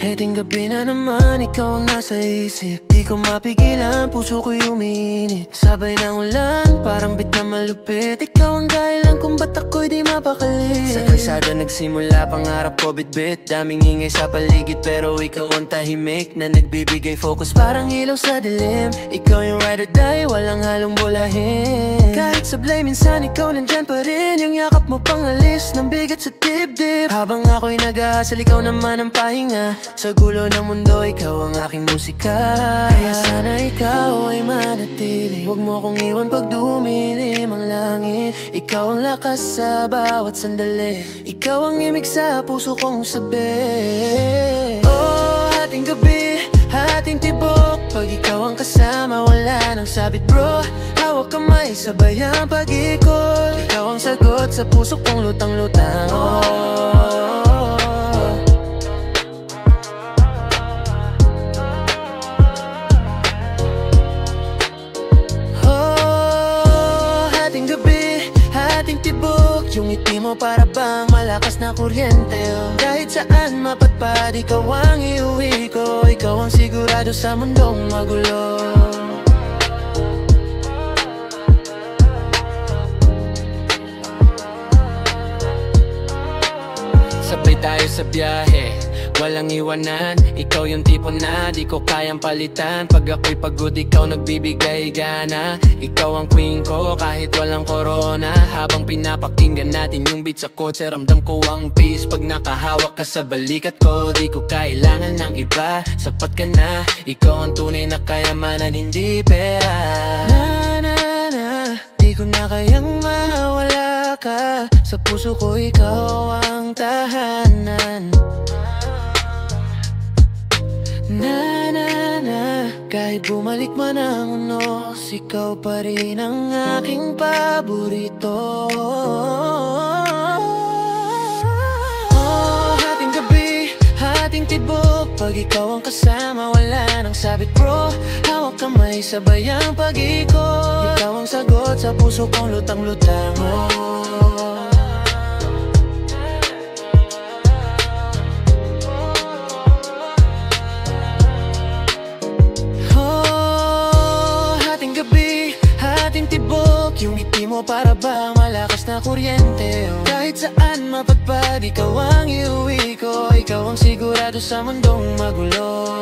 Heting gabi na naman, ikaw ang nasa isip. Di ko mapigilan, puso ko'y umiinit. Sabay ng ulan, parang bit na malupit. Ikaw ang dahilan kung ba't ako'y di mapakali. Sa kalsada nagsimula, pangarap ko bit-bit. Daming ingay sa paligid, pero ikaw ang tahimik na nagbibigay focus, parang ilaw sa dilim. Ikaw yung ride or die, walang halong bulahin. Kahit sablay, minsan ikaw nandyan pa rin. Yung yakap mo pang alis ng bigat sa dibdib. Habang ako'y nag-aasal, ikaw naman ang pahinga. Sa gulo ng mundo, ikaw ang aking musika. Kaya sana ikaw ay manatili. Huwag mo kong iwan pag dumilim ang langit. Ikaw ang lakas sa bawat sandali. Ikaw ang imig sa puso kong sabi. Oh, hating gabi, hating tibok. Pag ikaw ang kasama, wala nang sabit bro. Hawak kamay, sabay ang pag-ikot. Ikaw ang sagot sa puso kong lutang-lutang. Yung ngiti mo para bang malakas na kuryente. Kahit saan mapatpad, ikaw ang iuwi ko. Ikaw ang sigurado sa mundong magulo. Sabay tayo sa biyahe, walang iwanan. Ikaw yung tipo na di ko kayang palitan. Pag ako'y pagod, ikaw nagbibigay gana. Ikaw ang queen ko kahit walang corona. Habang pinapakinggan natin yung beat sa kotse, ramdam ko ang peace. Pag nakahawak ka sa balikat ko, di ko kailangan ng iba. Sapat ka na, ikaw ang tunay na kayamanan, hindi pera. Di ko na kayang mawala ka. Sa puso ko ikaw ang tahanan. Kahit bumalik man ang unos, ikaw pa rin ang aking paborito. Oh, hating gabi, hating tibok. Pag ikaw ang kasama, wala nang sabit bro. Hawak kamay, sabay ang pag-ikot. Ikaw ang sagot sa puso kong lutang-lutang. Yung ngiti mo para bang malakas na kuryente. Kahit saan mapagpad, ikaw ang iuwi ko. Ikaw ang sigurado sa mundong magulo.